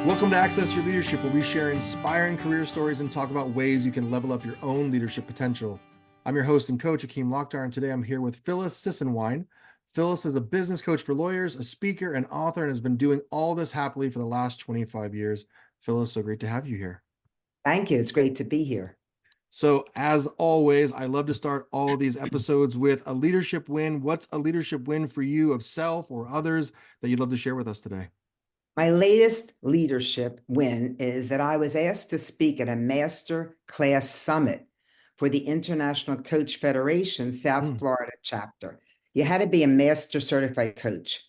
Welcome to Access Your Leadership, where we share inspiring career stories and talk about ways you can level up your own leadership potential. I'm your host and coach, Akeem Lokhtar, and today I'm here with Phyllis Sisenwine. Phyllis is a business coach for lawyers, a speaker, and author, and has been doing all this happily for the last 25 years. Phyllis, so great to have you here. Thank you. It's great to be here. So, as always, I love to start all of these episodes with a leadership win. What's a leadership win for you of self or others that you'd love to share with us today? My latest leadership win is that I was asked to speak at a master class summit for the International Coach Federation South Florida chapter. You had to be a master certified coach.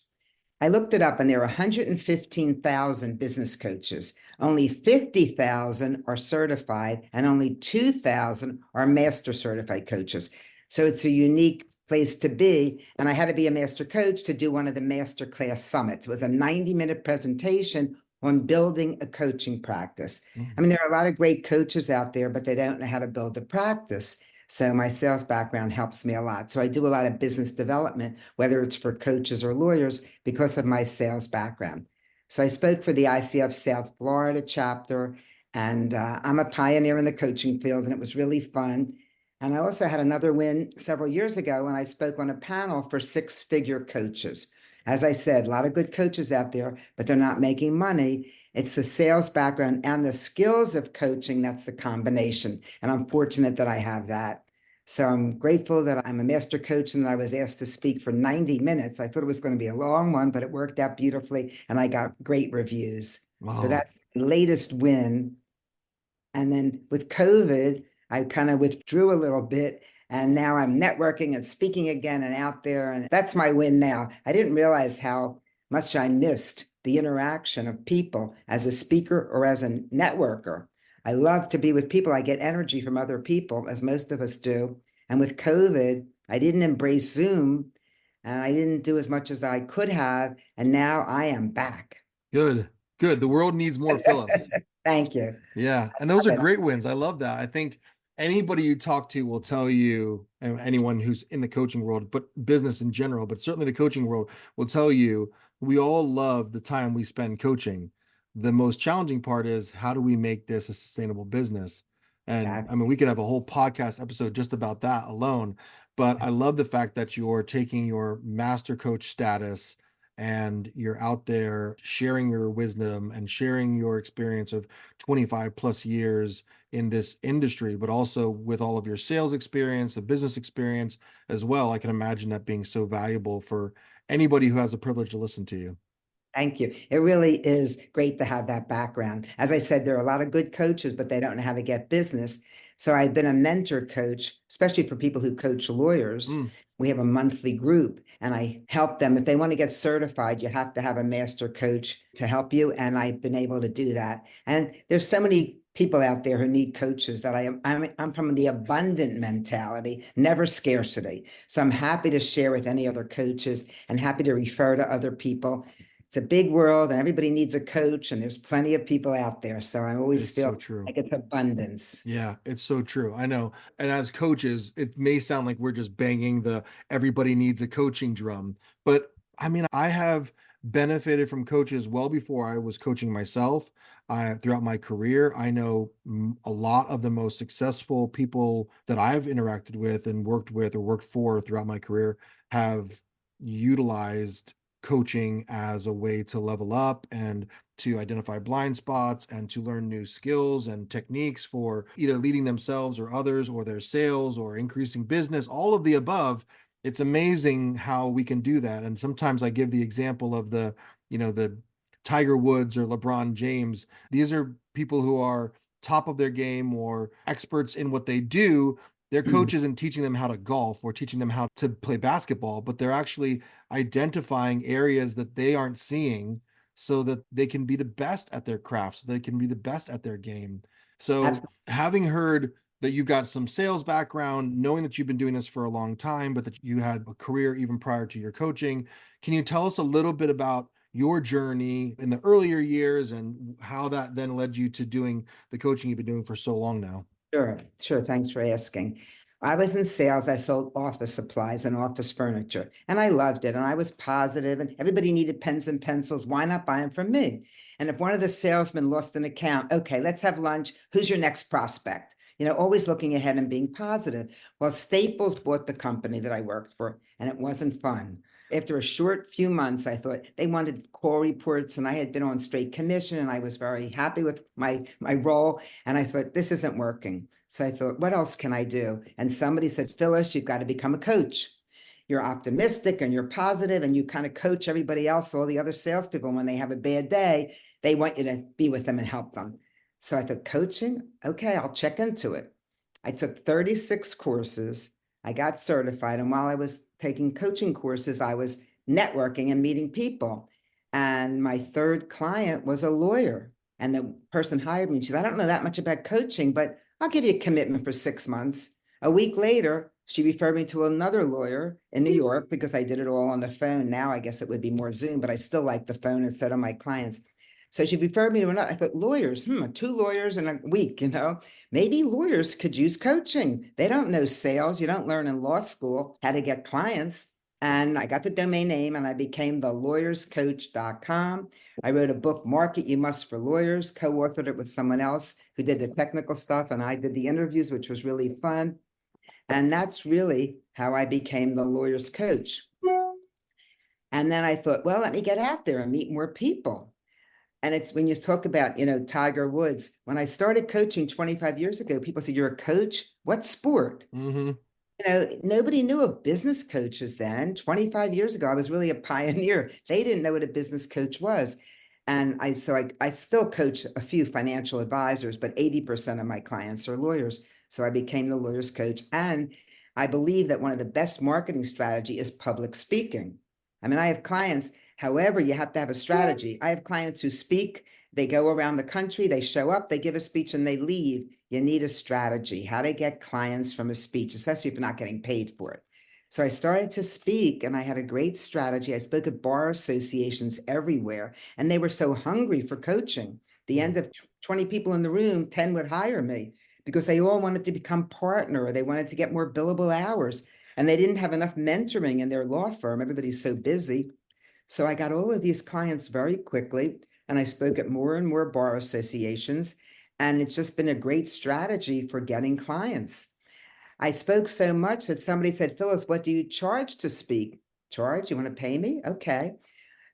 I looked it up and there are 115,000 business coaches. Only 50,000 are certified and only 2,000 are master certified coaches. So it's a unique place to be. And I had to be a master coach to do one of the master class summits. It was a 90-minute presentation on building a coaching practice. I mean, there are a lot of great coaches out there, but they don't know how to build a practice. So my sales background helps me a lot. So I do a lot of business development, whether it's for coaches or lawyers, because of my sales background. So I spoke for the ICF South Florida chapter, and I'm a pioneer in the coaching field, and it was really fun. And I also had another win several years ago when I spoke on a panel for six-figure coaches. As I said, a lot of good coaches out there, but they're not making money. It's the sales background and the skills of coaching that's the combination. And I'm fortunate that I have that. So I'm grateful that I'm a master coach and that I was asked to speak for 90 minutes. I thought it was going to be a long one, but it worked out beautifully and I got great reviews. Wow. So that's the latest win. And then with COVID, I kind of withdrew a little bit. And now I'm networking and speaking again and out there. And that's my win now. I didn't realize how much I missed the interaction of people as a speaker or as a networker. I love to be with people. I get energy from other people, as most of us do. And with COVID, I didn't embrace Zoom and I didn't do as much as I could have. And now I am back. Good. The world needs more Phyllis. Thank you. Yeah. And those are great wins. I love that. I think anybody you talk to will tell you, and anyone who's in the coaching world, but business in general, but certainly the coaching world will tell you, we all love the time we spend coaching. The most challenging part is, how do we make this a sustainable business? And I mean, we could have a whole podcast episode just about that alone, but I love the fact that you're taking your master coach status and you're out there sharing your wisdom and sharing your experience of 25 plus years in this industry, but also with all of your sales experience, the business experience as well. I can imagine that being so valuable for anybody who has the privilege to listen to you. Thank you. It really is great to have that background. As I said, there are a lot of good coaches, but they don't know how to get business. So I've been a mentor coach, especially for people who coach lawyers. We have a monthly group and I help them. If they want to get certified, you have to have a master coach to help you. And I've been able to do that. And there's so many people out there who need coaches that I'm from the abundant mentality, never scarcity. So I'm happy to share with any other coaches and happy to refer to other people. It's a big world and everybody needs a coach and there's plenty of people out there. So I always feel like it's abundance. Yeah, it's so true. I know. And as coaches, it may sound like we're just banging the everybody needs a coaching drum. But I mean, I have benefited from coaches well before I was coaching myself. Throughout my career, I know a lot of the most successful people that I've interacted with and worked with or worked for throughout my career have utilized coaching as a way to level up and to identify blind spots and to learn new skills and techniques for either leading themselves or others or their sales or increasing business, all of the above. It's amazing how we can do that. And sometimes I give the example of the Tiger Woods or LeBron James. These are people who are top of their game or experts in what they do. Their coach isn't teaching them how to golf or teaching them how to play basketball, but they're actually identifying areas that they aren't seeing so that they can be the best at their craft, so they can be the best at their game. So Absolutely. having heard that you've got some sales background, knowing that you've been doing this for a long time, but that you had a career even prior to your coaching, can you tell us a little bit about your journey in the earlier years and how that then led you to doing the coaching you've been doing for so long now? Sure. Thanks for asking. I was in sales. I sold office supplies and office furniture, and I loved it. And I was positive, and everybody needed pens and pencils. Why not buy them from me? And if one of the salesmen lost an account, okay, let's have lunch. Who's your next prospect? Always looking ahead and being positive. Well, Staples bought the company that I worked for, and it wasn't fun. After a short few months, I thought they wanted call reports, and I had been on straight commission, and I was very happy with my role. And I thought, this isn't working. So I thought, what else can I do? And somebody said, Phyllis, you've got to become a coach. You're optimistic and you're positive, and you kind of coach everybody else, all the other salespeople. When they have a bad day, they want you to be with them and help them. So I thought, coaching? Okay, I'll check into it. I took 36 courses. I got certified. And while I was taking coaching courses, I was networking and meeting people. And my third client was a lawyer. And the person hired me. She said, I don't know that much about coaching, but I'll give you a commitment for 6 months. A week later, she referred me to another lawyer in New York because I did it all on the phone. Now I guess it would be more Zoom, but I still like the phone instead of my clients. So she referred me to another. I thought, lawyers, 2 lawyers in a week, maybe lawyers could use coaching. They don't know sales. You don't learn in law school how to get clients. And I got the domain name and I became thelawyerscoach.com. I wrote a book, Market You Must for Lawyers, co-authored it with someone else who did the technical stuff. And I did the interviews, which was really fun. And that's really how I became the lawyer's coach. And then I thought, well, let me get out there and meet more people. And it's when you talk about, Tiger Woods, when I started coaching 25 years ago, people said, you're a coach? What sport? Mm-hmm. Nobody knew of business coaches then. 25 years ago, I was really a pioneer. They didn't know what a business coach was. And I still coach a few financial advisors, but 80% of my clients are lawyers. So I became the lawyer's coach. And I believe that one of the best marketing strategy is public speaking. I mean, I have clients, however, you have to have a strategy. I have clients who speak, they go around the country, they show up, they give a speech and they leave. You need a strategy, how to get clients from a speech, especially if you're not getting paid for it. So I started to speak and I had a great strategy. I spoke at bar associations everywhere, and they were so hungry for coaching. The end of 20 people in the room, 10 would hire me because they all wanted to become partner or they wanted to get more billable hours. And they didn't have enough mentoring in their law firm. Everybody's so busy. So I got all of these clients very quickly, and I spoke at more and more bar associations. And it's just been a great strategy for getting clients. I spoke so much that somebody said, Phyllis, what do you charge to speak? Charge? You want to pay me? Okay.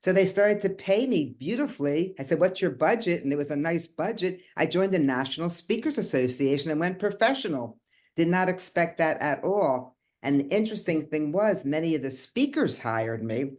So they started to pay me beautifully. I said, what's your budget? And it was a nice budget. I joined the National Speakers Association and went professional. Did not expect that at all. And the interesting thing was many of the speakers hired me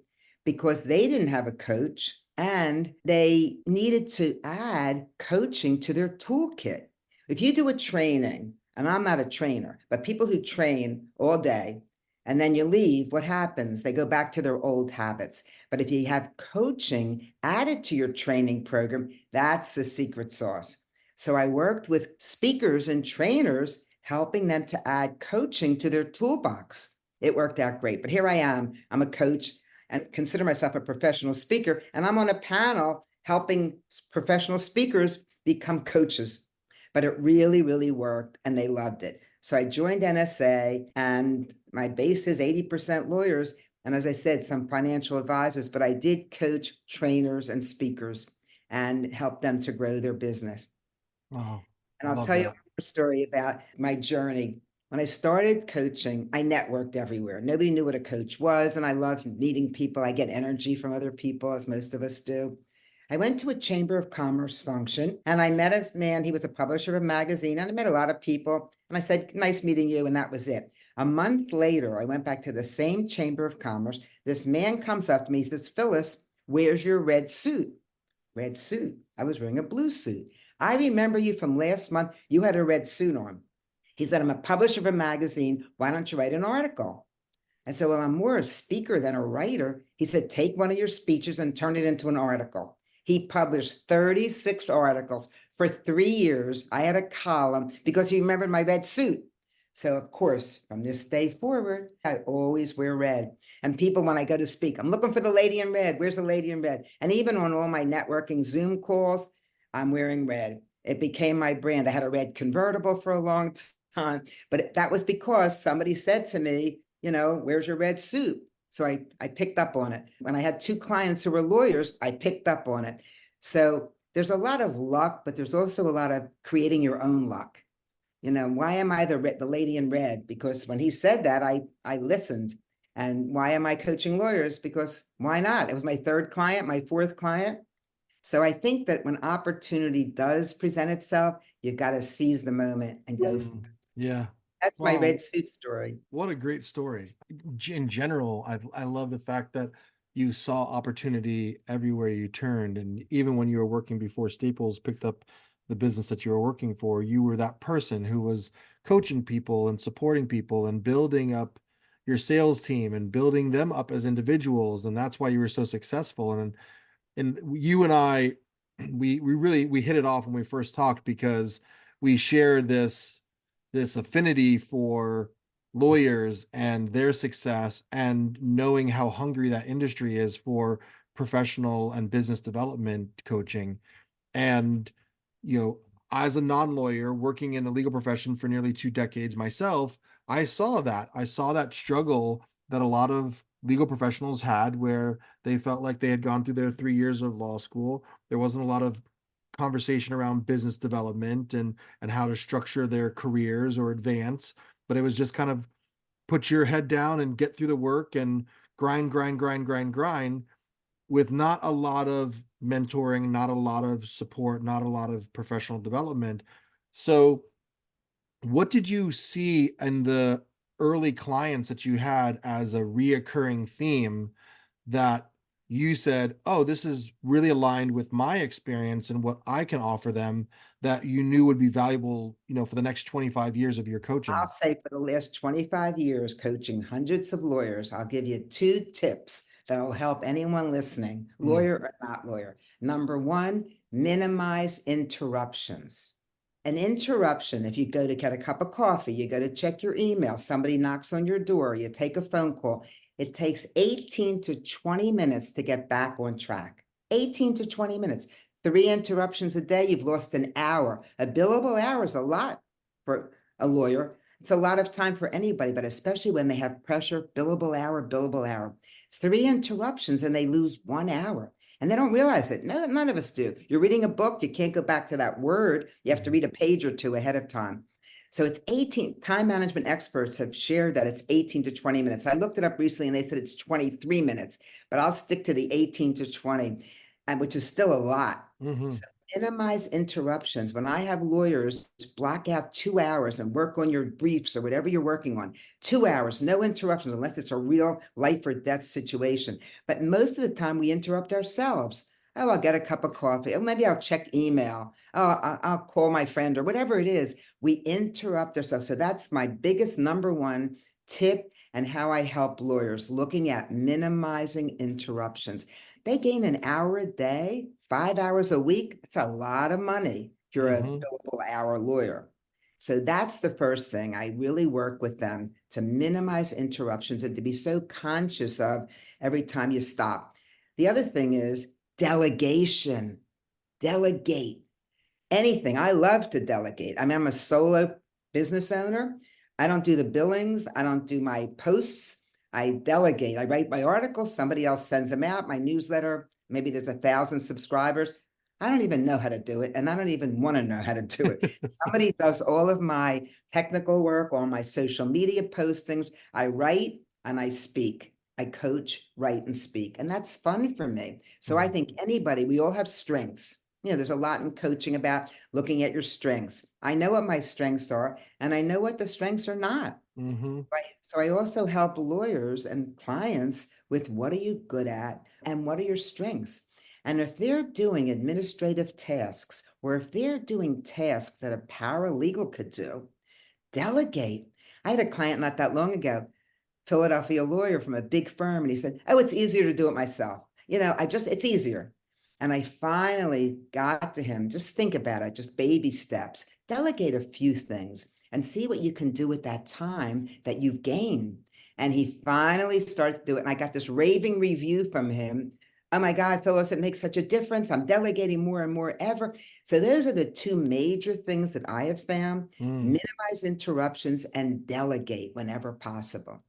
because they didn't have a coach and they needed to add coaching to their toolkit. If you do a training, and I'm not a trainer, but people who train all day and then you leave, what happens? They go back to their old habits. But if you have coaching added to your training program, that's the secret sauce. So I worked with speakers and trainers, helping them to add coaching to their toolbox. It worked out great. But here I am. I'm a coach and consider myself a professional speaker. And I'm on a panel helping professional speakers become coaches. But it really, really worked and they loved it. So I joined NSA and my base is 80% lawyers. And as I said, some financial advisors, but I did coach trainers and speakers and help them to grow their business. Oh, And I I'll love tell you that. a story about my journey. When I started coaching, I networked everywhere. Nobody knew what a coach was. And I loved meeting people. I get energy from other people, as most of us do. I went to a Chamber of Commerce function and I met a man. He was a publisher of a magazine and I met a lot of people. And I said, nice meeting you. And that was it. A month later, I went back to the same Chamber of Commerce. This man comes up to me. He says, Phyllis, where's your red suit? Red suit. I was wearing a blue suit. I remember you from last month. You had a red suit on. He said, I'm a publisher of a magazine. Why don't you write an article? I said, well, I'm more a speaker than a writer. He said, take one of your speeches and turn it into an article. He published 36 articles. For 3 years, I had a column because he remembered my red suit. So, of course, from this day forward, I always wear red. And people, when I go to speak, I'm looking for the lady in red. Where's the lady in red? And even on all my networking Zoom calls, I'm wearing red. It became my brand. I had a red convertible for a long time. But that was because somebody said to me, where's your red suit? So I picked up on it. When I had two clients who were lawyers, I picked up on it. So there's a lot of luck, but there's also a lot of creating your own luck. Why am I the lady in red? Because when he said that, I listened. And why am I coaching lawyers? Because why not? It was my third client, my fourth client. So I think that when opportunity does present itself, you've got to seize the moment and go. Yeah. That's my Wow. red suit story. What a great story. In general, I love the fact that you saw opportunity everywhere you turned. And even when you were working before Staples picked up the business that you were working for, you were that person who was coaching people and supporting people and building up your sales team and building them up as individuals. And that's why you were so successful. And you and I, we really we hit it off when we first talked because we share this affinity for lawyers and their success and knowing how hungry that industry is for professional and business development coaching. And you know, as a non-lawyer working in the legal profession for nearly 2 decades myself, I saw that struggle that a lot of legal professionals had where they felt like they had gone through their 3 years of law school. There wasn't a lot of conversation around business development and how to structure their careers or advance, but it was just kind of put your head down and get through the work and grind with not a lot of mentoring, not a lot of support, not a lot of professional development. So, what did you see in the early clients that you had as a reoccurring theme that you said, "Oh, this is really aligned with my experience and what I can offer them," that you knew would be valuable, for the next 25 years of your I'll coaching? say for the last 25 years, coaching hundreds of lawyers, I'll give you two tips that will help anyone listening, Mm, lawyer or not lawyer. Number one, minimize interruptions. An interruption, if you go to get a cup of coffee, you go to check your email, somebody knocks on your door, you take a phone call, it takes 18 to 20 minutes to get back on track. 18 to 20 minutes. 3 interruptions a day, you've lost an hour. A billable hour is a lot for a lawyer. It's a lot of time for anybody, but especially when they have pressure, billable hour, billable hour. 3 interruptions and they lose 1 hour. And they don't realize it. No, none of us do. You're reading a book, you can't go back to that word. You have to read a page or two ahead of time. So it's 18. Time management experts have shared that it's 18 to 20 minutes. I looked it up recently and they said it's 23 minutes, but I'll stick to the 18 to 20, which is still a lot. mhm, So minimize interruptions. When I have lawyers block out 2 hours and work on your briefs or whatever you're working on, 2 hours, no interruptions, unless it's a real life or death situation. But most of the time we interrupt ourselves. Oh, I'll get a cup of coffee. Oh, maybe I'll check email. Oh, I'll call my friend or whatever it is. We interrupt ourselves. So that's my biggest number one tip and how I help lawyers looking at minimizing interruptions. They gain an hour a day, 5 hours a week. That's a lot of money if you're a mhm, billable hour lawyer. So that's the first thing. I really work with them to minimize interruptions and to be so conscious of every time you stop. The other thing is delegation. Delegate anything. I love to delegate. I mean, I'm a solo business owner. I don't do the billings. I don't do my posts. I delegate. I write my articles. Somebody else sends them out. My newsletter, maybe there's 1,000 subscribers. I don't even know how to do it. And I don't even want to know how to do it. Somebody does all of my technical work, all my social media postings. I write and I speak. I coach, write, and speak. And that's fun for me. So I mm, think anybody, we all have strengths. There's a lot in coaching about looking at your strengths. I know what my strengths are, and I know what the strengths are not. mhm, Right. So I also help lawyers and clients with what are you good at and what are your strengths. And if they're doing administrative tasks or if they're doing tasks that a paralegal could do, delegate. I had a client not that long ago, Philadelphia lawyer from a big firm, and he said, "Oh, it's easier to do it myself. It's easier." And I finally got to him, just think about it, just baby steps, delegate a few things and see what you can do with that time that you've gained. And he finally started to do it. And I got this raving review from him Oh my God, Phyllis, it makes such a difference. I'm delegating more and more ever. So those are the two major things that I have found. Mm. Minimize interruptions and delegate whenever possible.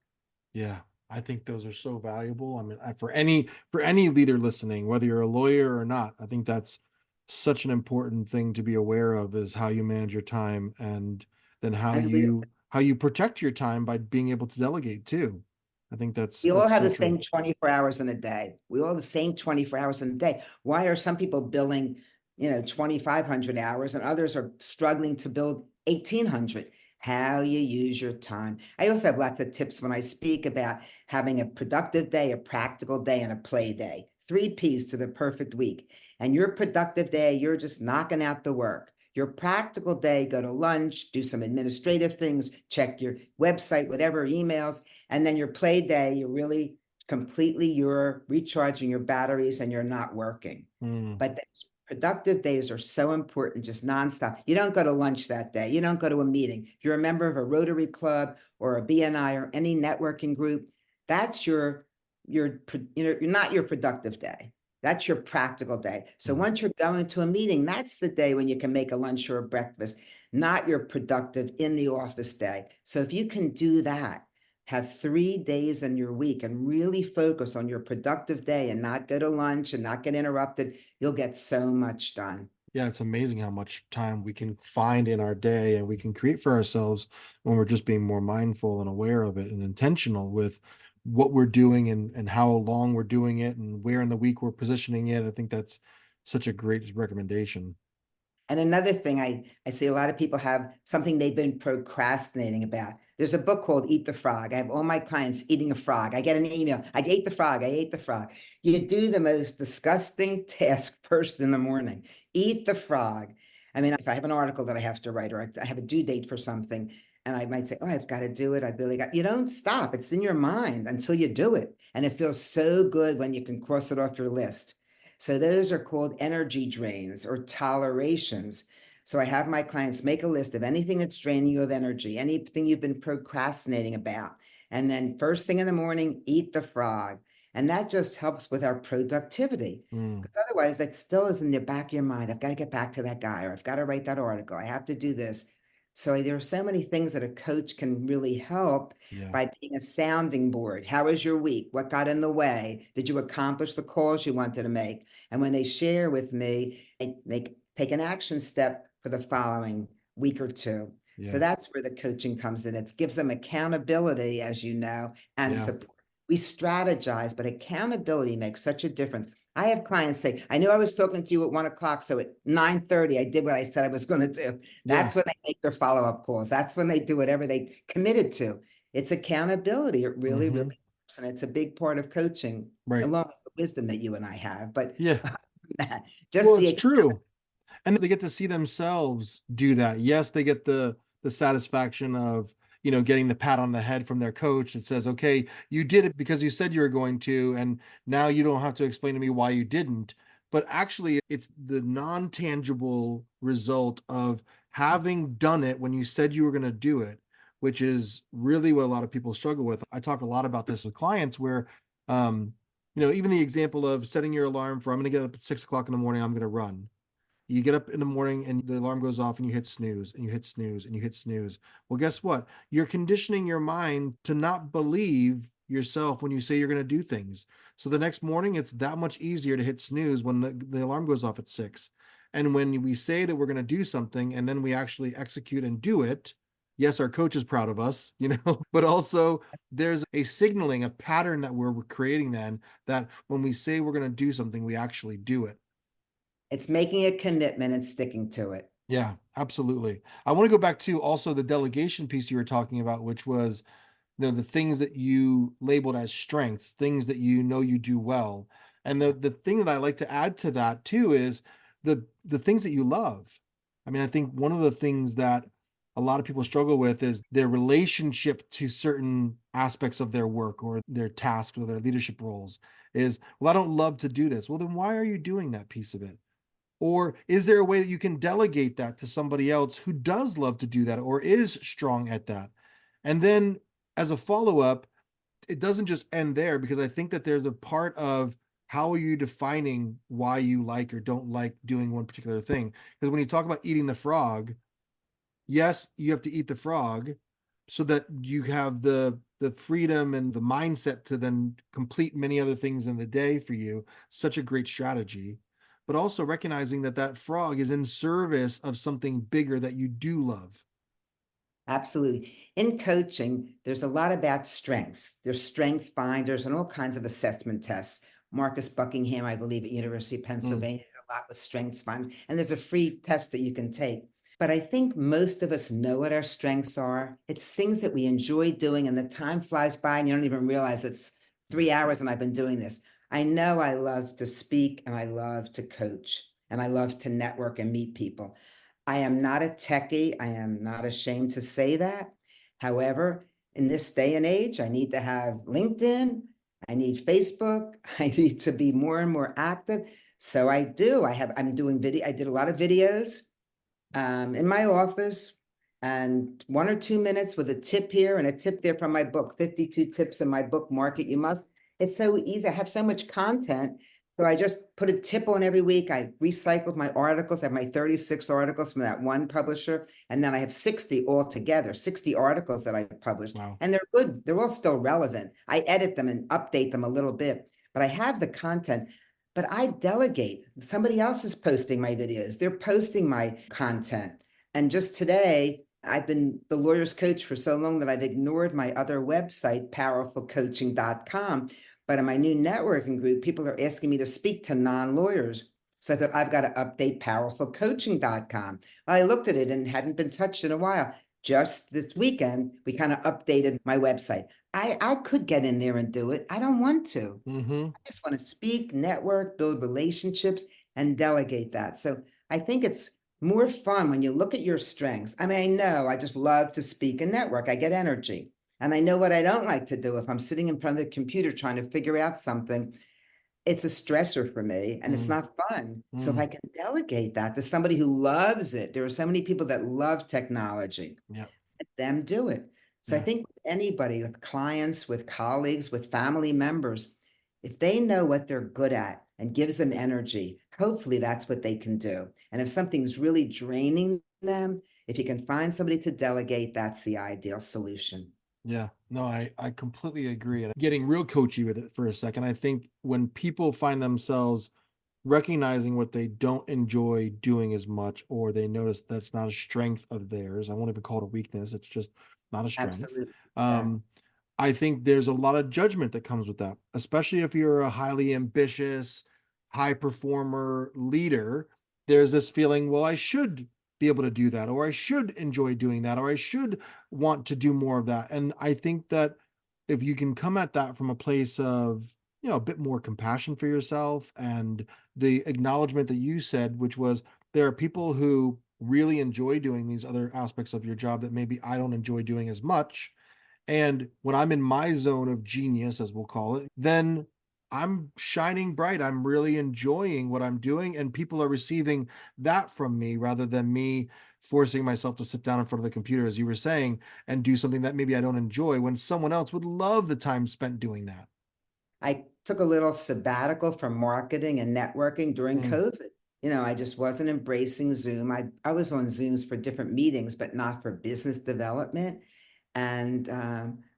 Yeah, I think those are so valuable. I mean, for any leader listening, whether you're a lawyer or not, I think that's such an important thing to be aware of is how you manage your time and then how And we you protect your time by being able to delegate too. I think that's We all that's have so the true. same 24 hours in a day. We all have the same 24 hours in a day. Why are some people billing, 2,500 hours and others are struggling to build 1,800? How you use your time. I also have lots of tips when I speak about having a productive day, a practical day, and a play day. Three P's to the perfect week. And your productive day, you're just knocking out the work. Your practical day, go to lunch, do some administrative things, check your website, whatever, emails, and then your play day, you're recharging your batteries and you're not working. Mm. But those productive days are so important, just nonstop. You don't go to lunch that day. You don't go to a meeting. If you're a member of a Rotary Club or a BNI or any networking group, that's you're not your productive day. That's your practical day. So Mm. once you're going to a meeting, that's the day when you can make a lunch or a breakfast, not your productive in the office day. So if you can do that, have 3 days in your week and really focus on your productive day and not go to lunch and not get interrupted, you'll get so much done. Yeah, it's amazing how much time we can find in our day and we can create for ourselves when we're just being more mindful and aware of it and intentional with what we're doing and how long we're doing it and where in the week we're positioning it. I think that's such a great recommendation. And another thing, I see a lot of people have something they've been procrastinating about. There's a book called Eat the Frog. I have all my clients eating a frog. I get an email. I ate the frog. I ate the frog. You do the most disgusting task first in the morning. Eat the frog. I mean, if I have an article that I have to write or I have a due date for something, and I might say, oh, I've got to do it. You don't stop. It's in your mind until you do it. And it feels so good when you can cross it off your list. So those are called energy drains or tolerations. So I have my clients make a list of anything that's draining you of energy, anything you've been procrastinating about. And then first thing in the morning, eat the frog. And that just helps with our productivity. Mm. Because otherwise, that still is in the back of your mind. I've got to get back to that guy, or I've got to write that article. I have to do this. So there are so many things that a coach can really help Yeah. by being a sounding board. How was your week? What got in the way? Did you accomplish the calls you wanted to make? And when they share with me, they take an action step for the following week or two. So Yeah. that's where the coaching comes in. It gives them accountability, as you know, and Yeah. support. We strategize, but accountability makes such a difference. I have clients say, I knew I was talking to you at 1 o'clock. So at 9:30, I did what I said I was going to do. Yeah. That's when they make their follow-up calls. That's when they do whatever they committed to. It's accountability. It really, really Hmm. helps. And it's a big part of coaching, Right. along with the wisdom that you and I have. But Yeah. just Well, it's the true. And they get to see themselves do that. Yes, they get the satisfaction of, getting the pat on the head from their coach that says, "Okay, you did it because you said you were going to, and now you don't have to explain to me why you didn't." But actually, it's the non-tangible result of having done it when you said you were going to do it, which is really what a lot of people struggle with. I talk a lot about this with clients where, even the example of setting your alarm for, I'm going to get up at 6 o'clock in the morning, I'm going to run. You get up in the morning and the alarm goes off and you hit snooze and you hit snooze and you hit snooze. Well, guess what? You're conditioning your mind to not believe yourself when you say you're going to do things. So the next morning, it's that much easier to hit snooze when the alarm goes off at 6. And when we say that we're going to do something and then we actually execute and do it, yes, our coach is proud of us, but also there's a signaling, a pattern that we're creating then that when we say we're going to do something, we actually do it. It's making a commitment and sticking to it. Yeah, absolutely. I want to go back to also the delegation piece you were talking about, which was, the things that you labeled as strengths, things that you do well. And the thing that I like to add to that too is the things that you love. I mean, I think one of the things that a lot of people struggle with is their relationship to certain aspects of their work or their tasks or their leadership roles is, well, I don't love to do this. Well, then why are you doing that piece of it? Or is there a way that you can delegate that to somebody else who does love to do that or is strong at that? And then as a follow up, it doesn't just end there because I think that there's a part of how are you defining why you like or don't like doing one particular thing? Because when you talk about eating the frog, yes, you have to eat the frog so that you have the freedom and the mindset to then complete many other things in the day for you. Such a great strategy. But also recognizing that that frog is in service of something bigger that you do love. Absolutely. In coaching, there's a lot about strengths. There's strength finders and all kinds of assessment tests. Marcus Buckingham, I believe, at University of Mm, Pennsylvania, did a lot with strengths find, and there's a free test that you can take. But I think most of us know what our strengths are. It's things that we enjoy doing, and the time flies by, and you don't even realize it's 3 hours and I've been doing this. I know I love to speak and I love to coach and I love to network and meet people. I am not a techie. I am not ashamed to say that. However, in this day and age, I need to have LinkedIn. I need Facebook. I need to be more and more active. So I do. I'm doing video. I did a lot of videos in my office and 1 or 2 minutes with a tip here and a tip there from my book, 52 tips in my book, Market You Must. It's so easy. I have so much content. So I just put a tip on every week. I recycled my articles. I have my 36 articles from that one publisher. And then I have 60 altogether, 60 articles that I published. wow. And they're good. They're all still relevant. I edit them and update them a little bit, but I have the content. But I delegate. Somebody else is posting my videos. They're posting my content. And just today, I've been the lawyer's coach for so long that I've ignored my other website, powerfulcoaching.com. But in my new networking group, people are asking me to speak to non-lawyers. So I thought I've got to update powerfulcoaching.com. Well, I looked at it and hadn't been touched in a while. Just this weekend, we kind of updated my website. I could get in there and do it. I don't want to. Mm-hmm. I just want to speak, network, build relationships, and delegate that. So I think it's more fun when you look at your strengths. I mean, I know I just love to speak and network. I get energy. And I know what I don't like to do if I'm sitting in front of the computer trying to figure out something. It's a stressor for me and it's Mm, not fun. So if mm, I can delegate that to somebody who loves it, there are so many people that love technology, yeah. let them do it. So I Yeah. think with anybody, with clients, with colleagues, with family members, if they know what they're good at and gives them energy, hopefully that's what they can do. And if something's really draining them, if you can find somebody to delegate, that's the ideal solution. Yeah, no, I completely agree. And getting real coachy with it for a second, I think when people find themselves recognizing what they don't enjoy doing as much, or they notice that's not a strength of theirs, I won't even call it a weakness, it's just not a strength. Absolutely. Yeah. Um, I think there's a lot of judgment that comes with that, especially if you're a highly ambitious, high performer leader. There's this feeling, well, I should be able to do that, or I should enjoy doing that, or I should want to do more of that. And I think that if you can come at that from a place of, a bit more compassion for yourself and the acknowledgement that you said, which was there are people who really enjoy doing these other aspects of your job that maybe I don't enjoy doing as much, and when I'm in my zone of genius, as we'll call it, then I'm shining bright. I'm really enjoying what I'm doing, and people are receiving that from me rather than me forcing myself to sit down in front of the computer, as you were saying, and do something that maybe I don't enjoy when someone else would love the time spent doing that. I took a little sabbatical from marketing and networking during Mm, COVID. I just wasn't embracing Zoom. I was on Zooms for different meetings, but not for business development. And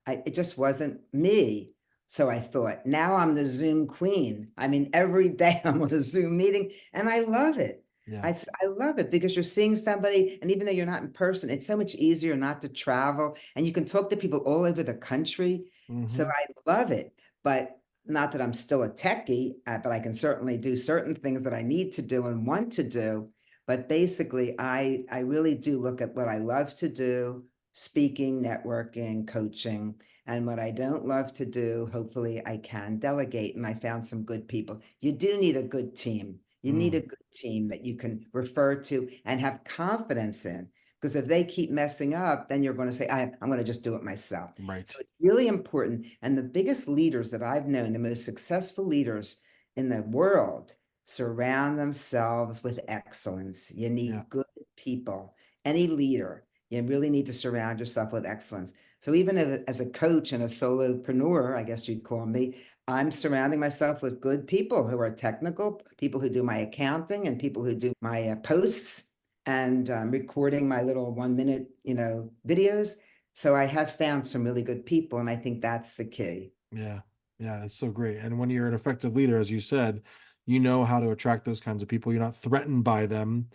it just wasn't me. So I thought, now I'm the Zoom queen. I mean, every day I'm on a Zoom meeting and I love it. yeah. I love it because you're seeing somebody, and even though you're not in person, it's so much easier not to travel and you can talk to people all over the country. So Hmm. I love it. But not that I'm still a techie, but I can certainly do certain things that I need to do and want to do. But basically, I really do look at what I love to do, speaking, networking, coaching, and what I don't love to do, hopefully I can delegate. And I found some good people. You do need a good team. You need Mm, a good team that you can refer to and have confidence in. Because if they keep messing up, then you're going to say, I'm going to just do it myself. right. So it's really important. And the biggest leaders that I've known, the most successful leaders in the world, surround themselves with excellence. You Yeah. need good people. Any leader, you really need to surround yourself with excellence. So even as a coach and a solopreneur, I guess you'd call me, I'm surrounding myself with good people who are technical, people who do my accounting and people who do my posts and recording my little 1 minute, videos. So I have found some really good people, and I think that's the key. Yeah. Yeah, it's so great. And when you're an effective leader, as you said, you know how to attract those kinds of people. You're not threatened by them.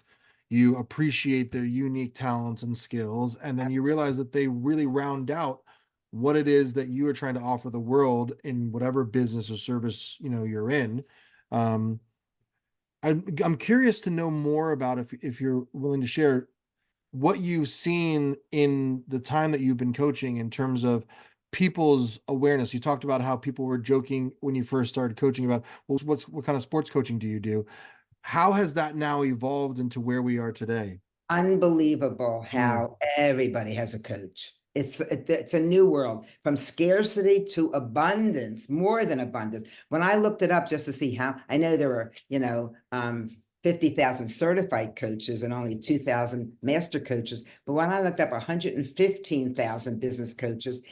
You appreciate their unique talents and skills, and then you realize that they really round out what it is that you are trying to offer the world in whatever business or service, you're in. Um, I'm curious to know more about, if you're willing to share, what you've seen in the time that you've been coaching in terms of people's awareness. You talked about how people were joking when you first started coaching about, well, what kind of sports coaching do you do? How has that now evolved into where we are today? Unbelievable Mm, how everybody has a coach. It's a new world, from scarcity to abundance, more than abundance. When I looked it up just to see how, I know there were, 50,000 certified coaches and only 2,000 master coaches. But when I looked up 115,000 business coaches,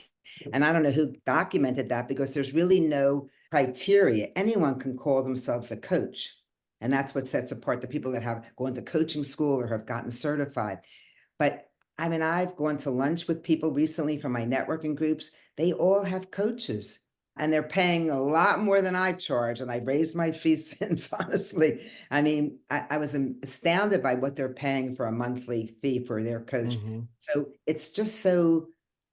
and I don't know who documented that, because there's really no criteria. Anyone can call themselves a coach. And that's what sets apart the people that have gone to coaching school or have gotten certified. But I mean, I've gone to lunch with people recently from my networking groups. They all have coaches, and they're paying a lot more than I charge. And I've raised my fees since, honestly. I mean, I was astounded by what they're paying for a monthly fee for their coach. hmm. So it's just so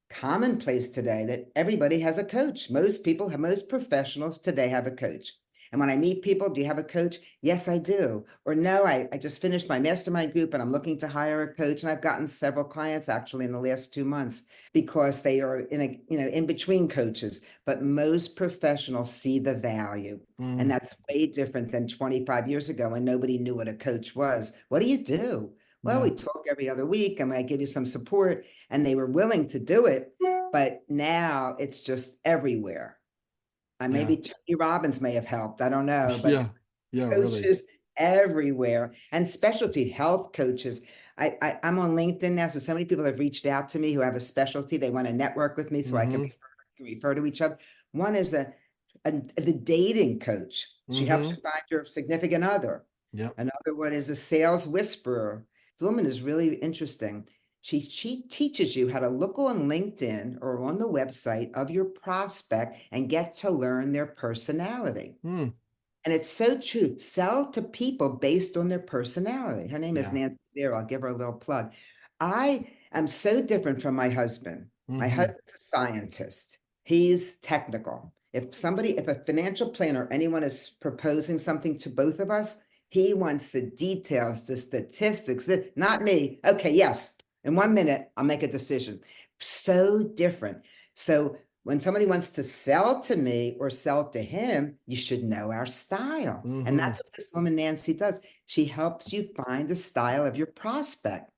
commonplace today that everybody has a coach. Most professionals today have a coach. And when I meet people, do you have a coach? Yes, I do. Or no, I just finished my mastermind group and I'm looking to hire a coach. And I've gotten several clients actually in the last 2 months, because they are in between coaches. But most professionals see the value. And Mm, that's way different than 25 years ago when nobody knew what a coach was. What do you do? Well, yeah. we talk every other week and I give you some support, and they were willing to do it. But now it's just everywhere. Yeah. Maybe Tony Robbins may have helped. I don't know, but Yeah. Yeah, really. coaches everywhere, and specialty health coaches. I'm on LinkedIn now, so many people have reached out to me who have a specialty. They want to network with me so I can Hmm. refer to each other. One is the dating coach. She helps Hmm. you find your significant other. Yep. Another one is a sales whisperer. This woman is really interesting. She teaches you how to look on LinkedIn or on the website of your prospect and get to learn their personality. Mm, And it's so true. Sell to people based on their personality. Her name is yeah. Nancy Zero. I'll give her a little plug. I am so different from my husband. My Hmm. husband's a scientist. He's technical. If a financial planner, anyone is proposing something to both of us, he wants the details, the statistics, not me. Okay, yes. In 1 minute, I'll make a decision. So different. So when somebody wants to sell to me or sell to him, you should know our style. And Hmm. that's what this woman, Nancy, does. She helps you find the style of your prospect.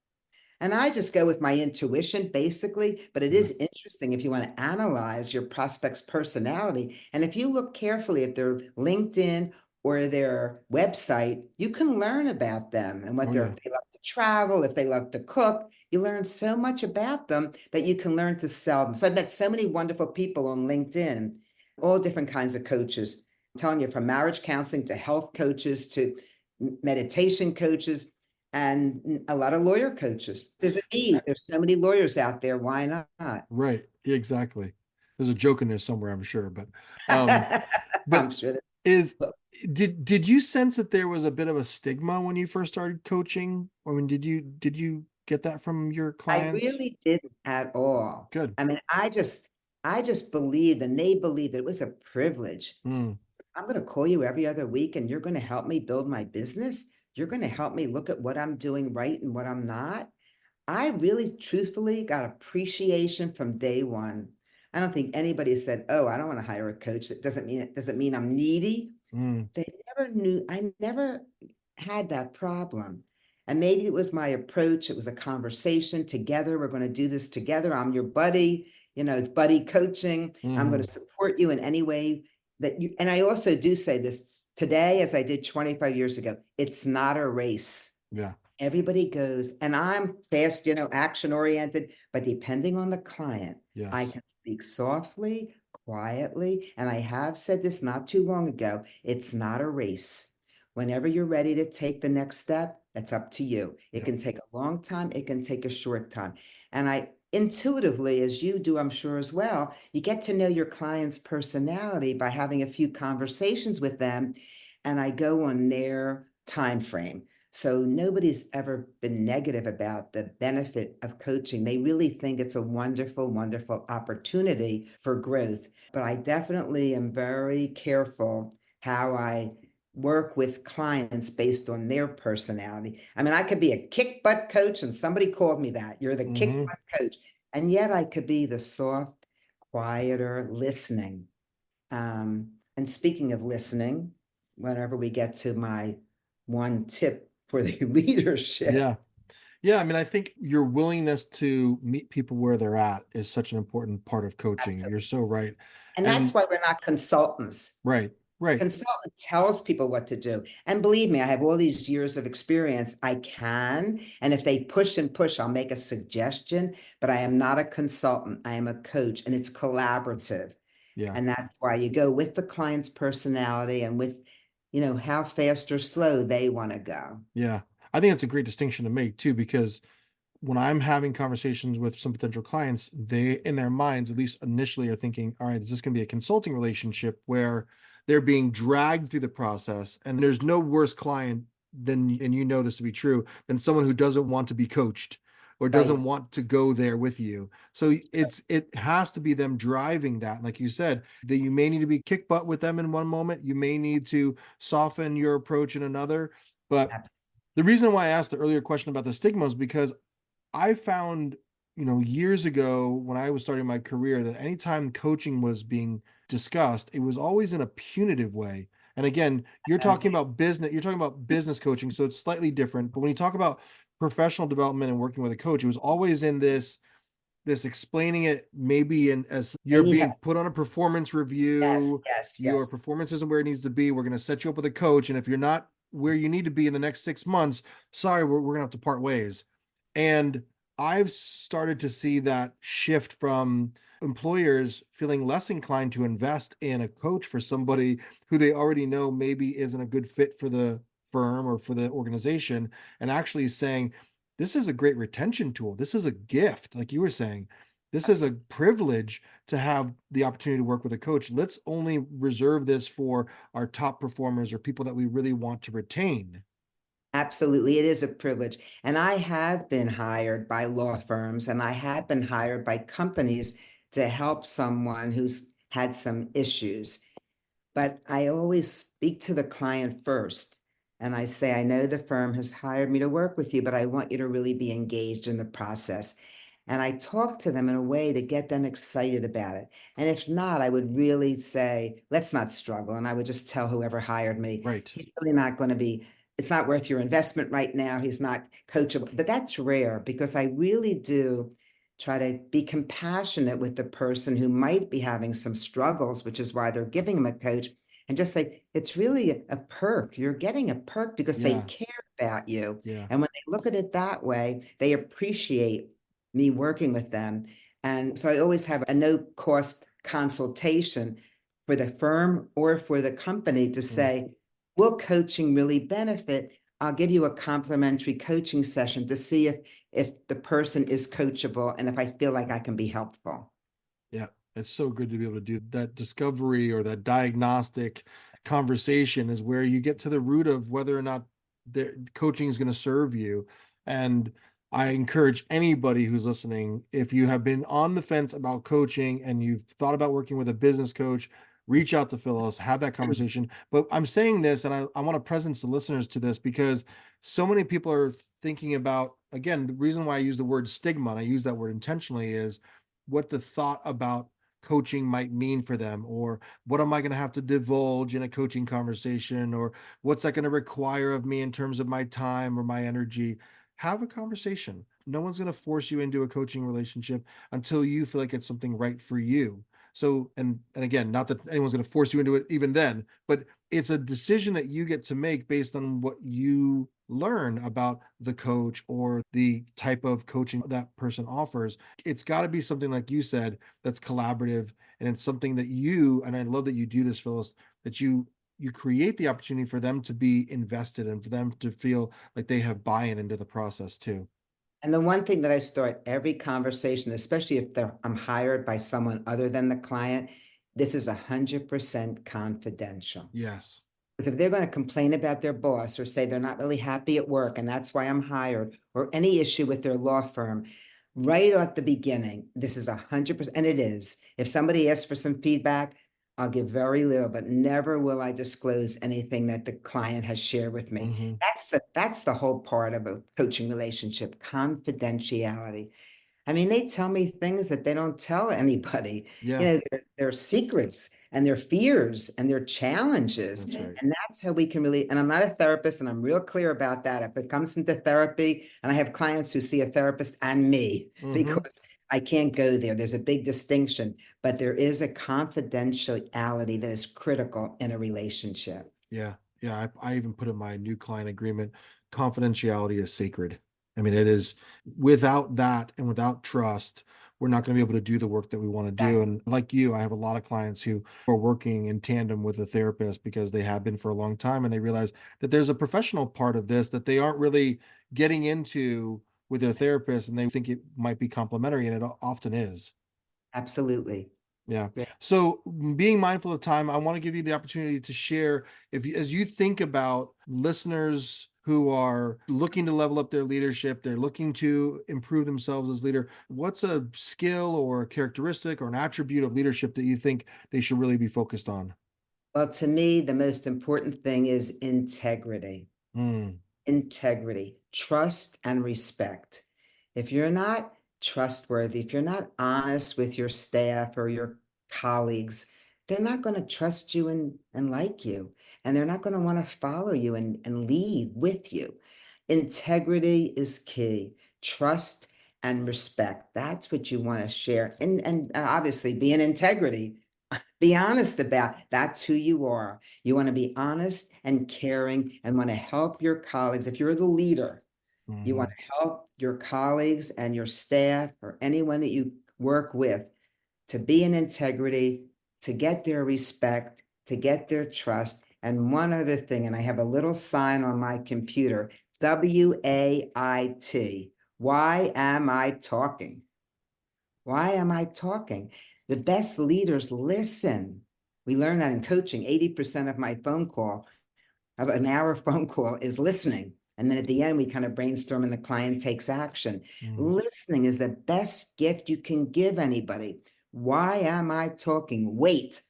And I just go with my intuition, basically. But it Yeah. is interesting if you want to analyze your prospect's personality. And if you look carefully at their LinkedIn or their website, you can learn about them and Oh, yeah. they love to travel, if they love to cook. You learn so much about them that you can learn to sell them. So I've met so many wonderful people on LinkedIn, all different kinds of coaches. I'm telling you, from marriage counseling to health coaches to meditation coaches, and a lot of lawyer coaches. There's a need. There's so many lawyers out there. Why not? Right. Exactly. There's a joke in there somewhere, I'm sure, um, I'm but sure that. is did you sense that there was a bit of a stigma when you first started coaching? I mean, did you get that from your I clients? really didn't at all. Good. I mean, I just believed, and they believed, that it was a privilege. Mm, I'm going to call you every other week, and you're going to help me build my business. You're going to help me look at what I'm doing right and what I'm not. I really truthfully got appreciation from day one. I don't think anybody said, "Oh, I don't want to hire a coach." That doesn't mean I'm needy. mm, They never knew. I never had that problem. And maybe it was my approach. It was a conversation together. We're going to do this together. I'm your buddy. It's buddy coaching. I'm going hmm. to support you in any way that you. And I also do say this today, as I did 25 years ago. It's not a race. Yeah. Everybody goes, and I'm fast, action oriented, but depending on the client, I Yes. can speak softly, quietly. And I have said this not too long ago, it's not a race. Whenever you're ready to take the next step, that's up to you. It Yeah. can take a long time, it can take a short time. And I intuitively, as you do, I'm sure as well, you get to know your client's personality by having a few conversations with them, and I go on their time frame. So nobody's ever been negative about the benefit of coaching. They really think it's a wonderful, wonderful opportunity for growth. But I definitely am very careful how I work with clients based on their personality. I mean, I could be a kick butt coach, and somebody called me that. You're the kick Hmm. butt coach. And yet I could be the soft, quieter, listening. And speaking of listening, whenever we get to my one tip for the leadership. Yeah. Yeah. I mean, I think your willingness to meet people where they're at is such an important part of coaching. You're Absolutely. so right. And that's And why we're not consultants. right, right. Consultant tells people what to do. And believe me, I have all these years of experience. I can. And if they push and push, I'll make a suggestion, but I am not a consultant. I am a coach, and it's collaborative. Yeah. And that's why you go with the client's personality and with, how fast or slow they want to go. Yeah. I think that's a great distinction to make too, because when I'm having conversations with some potential clients, they, in their minds, at least initially, are thinking, all right, is this going to be a consulting relationship where they're being dragged through the process? And there's no worse client than, and you know this to be true, than someone who doesn't want to be coached or Right. doesn't want to go there with you. So it has to be them driving that. Like you said, that you may need to be kick butt with them in one moment, you may need to soften your approach in another. But the reason why I asked the earlier question about the stigma is because I found, years ago when I was starting my career, that anytime coaching was being discussed, it was always in a punitive way. And again, you're talking about business coaching, so it's slightly different. But when you talk about professional development and working with a coach, it was always in this explaining it maybe in as you're And you have, being put on a performance yes, review, yes, your yes. performance isn't where it needs to be, we're going to set you up with a coach, and if you're not where you need to be in the next 6 months, sorry, we're going to have to part ways. And I've started to see that shift from employers feeling less inclined to invest in a coach for somebody who they already know maybe isn't a good fit for the firm or for the organization, and actually saying, this is a great retention tool. This is a gift. Like you were saying, this is a privilege to have the opportunity to work with a coach. Let's only reserve this for our top performers or people that we really want to retain. Absolutely, it is a privilege. And I have been hired by law firms, and I have been hired by companies to help someone who's had some issues. But I always speak to the client first. And I say, I know the firm has hired me to work with you, but I want you to really be engaged in the process. And I talk to them in a way to get them excited about it. And if not, I would really say, let's not struggle. And I would just tell whoever hired me, Right. he's really not going to be, it's not worth your investment right now. He's not coachable. But that's rare, because I really do try to be compassionate with the person who might be having some struggles, which is why they're giving them a coach, and just say, it's really a perk. You're getting a perk because they Yeah. care about you. Yeah. And when they look at it that way, they appreciate me working with them. And so I always have a no cost consultation for the firm or for the company to Mm. say, will coaching really benefit? I'll give you a complimentary coaching session to see if the person is coachable and if I feel like I can be helpful. Yeah, it's so good to be able to do that discovery or that diagnostic conversation is where you get to the root of whether or not the coaching is going to serve you. And I encourage anybody who's listening, if you have been on the fence about coaching and you've thought about working with a business coach, reach out to Phyllis, have that conversation. But I'm saying this, and I want to presence the listeners to this because so many people are thinking about, again, the reason why I use the word stigma, and I use that word intentionally, is what the thought about coaching might mean for them, or what am I going to have to divulge in a coaching conversation, or what's that going to require of me in terms of my time or my energy. Have a conversation. No one's going to force you into a coaching relationship until you feel like it's something right for you. So, and again, not that anyone's going to force you into it even then, but it's a decision that you get to make based on what you learn about the coach or the type of coaching that person offers. It's got to be something, like you said, that's collaborative, and it's something that you, and I love that you do this, Phyllis, that you create the opportunity for them to be invested and for them to feel like they have buy-in into the process too. And the one thing that I start every conversation, especially if I'm hired by someone other than the client, this is 100% confidential. Yes. Because if they're going to complain about their boss or say they're not really happy at work and that's why I'm hired, or any issue with their law firm, right at the beginning, this is 100%, and it is. If somebody asks for some feedback, I'll give very little, but never will I disclose anything that the client has shared with me. Hmm. That's the whole part of a coaching relationship, confidentiality. I mean, they tell me things that they don't tell anybody. Yeah, Their secrets and their fears and their challenges. that's right. And that's how we can really, and I'm not a therapist, and I'm real clear about that. If it comes into therapy, and I have clients who see a therapist and me, Hmm. because I can't go there. There's a big distinction, but there is a confidentiality that is critical in a relationship. Yeah. Yeah. I even put in my new client agreement, confidentiality is sacred. I mean, it is, without that and without trust, we're not going to be able to do the work that we want to do. And like you, I have a lot of clients who are working in tandem with a therapist because they have been for a long time, and they realize that there's a professional part of this that they aren't really getting into with their therapist, and they think it might be complementary, and it often is. Absolutely. Yeah. Yeah. So being mindful of time, I want to give you the opportunity to share, if you, as you think about listeners who are looking to level up their leadership, they're looking to improve themselves as leader, what's a skill or a characteristic or an attribute of leadership that you think they should really be focused on? Well, to me, the most important thing is integrity. Mm, Integrity, trust, and respect. If you're not trustworthy, if you're not honest with your staff or your colleagues, they're not going to trust you and like you. And they're not going to want to follow you and lead with you. Integrity is key. Trust and respect. That's what you want to share. And obviously, be in integrity. Be honest about that's who you are. You want to be honest and caring and want to help your colleagues. If you're the leader, you want mhm. to help your colleagues and your staff or anyone that you work with to be in integrity, to get their respect, to get their trust. And one other thing, and I have a little sign on my computer, WAIT. Why am I talking? Why am I talking? The best leaders listen. We learn that in coaching. 80% of my phone call, of an hour phone call, is listening. And then at the end, we kind of brainstorm and the client takes action. Mm. Listening is the best gift you can give anybody. Why am I talking? Wait.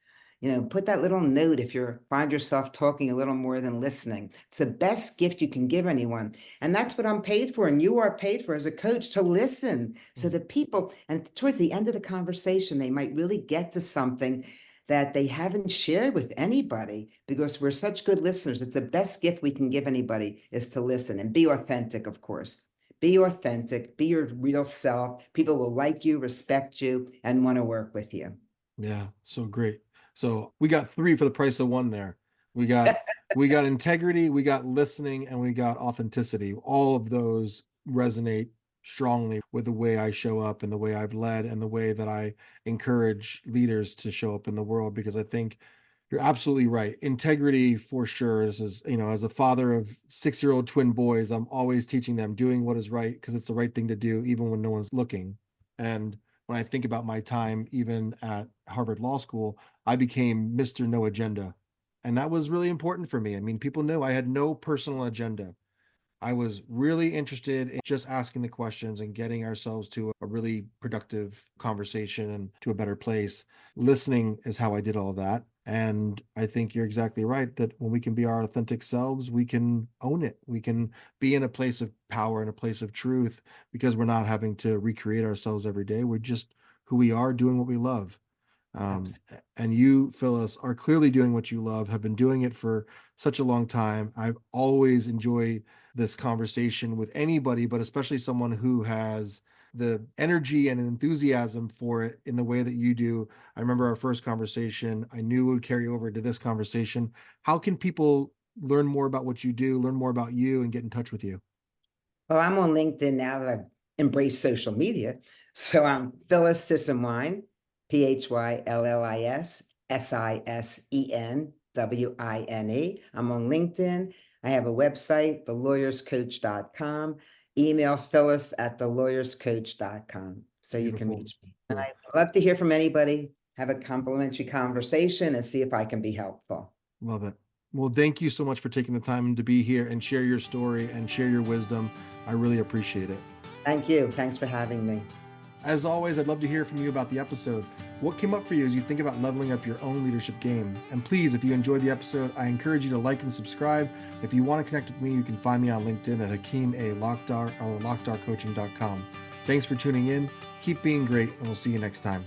Put that little note if you find yourself talking a little more than listening. It's the best gift you can give anyone. And that's what I'm paid for. And you are paid for as a coach, to listen. So Mm. the people, and towards the end of the conversation, they might really get to something that they haven't shared with anybody, because we're such good listeners. It's the best gift we can give anybody, is to listen and be authentic, of course. Be authentic, be your real self. People will like you, respect you, and want to work with you. Yeah, so great. So we got three for the price of one there. We got we got integrity, we got listening, and we got authenticity. All of those resonate strongly with the way I show up and the way I've led and the way that I encourage leaders to show up in the world, because I think you're absolutely right. Integrity for sure is, as a father of 6-year-old twin boys, I'm always teaching them doing what is right because it's the right thing to do, even when no one's looking. And when I think about my time, even at Harvard Law School, I became Mr. No Agenda. And that was really important for me. I mean, people knew I had no personal agenda. I was really interested in just asking the questions and getting ourselves to a really productive conversation and to a better place. Listening is how I did all that. And I think you're exactly right that when we can be our authentic selves, we can own it. We can be in a place of power and a place of truth because we're not having to recreate ourselves every day. We're just who we are, doing what we love. Um, Absolutely. and you, Phyllis, are clearly doing what you love, have been doing it for such a long time. I've always enjoyed this conversation with anybody, but especially someone who has the energy and enthusiasm for it in the way that you do. I remember our first conversation, I knew it would carry over to this conversation. How can people learn more about what you do, learn more about you, and get in touch with you? Well, I'm on LinkedIn now that I've embraced social media. So I'm Phyllis Sisenwine, Phyllis Sisenwine. I'm on LinkedIn. I have a website, thelawyerscoach.com. Email Phyllis@thelawyerscoach.com so you can Beautiful. reach me. And I love to hear from anybody, have a complimentary conversation, and see if I can be helpful. Love it. Well, thank you so much for taking the time to be here and share your story and share your wisdom. I really appreciate it. Thank you. Thanks for having me. As always, I'd love to hear from you about the episode. What came up for you as you think about leveling up your own leadership game? And please, if you enjoyed the episode, I encourage you to like and subscribe. If you want to connect with me, you can find me on LinkedIn at Hakeem A. Lakhdar or lakdarcoaching.com. Thanks for tuning in. Keep being great, and we'll see you next time.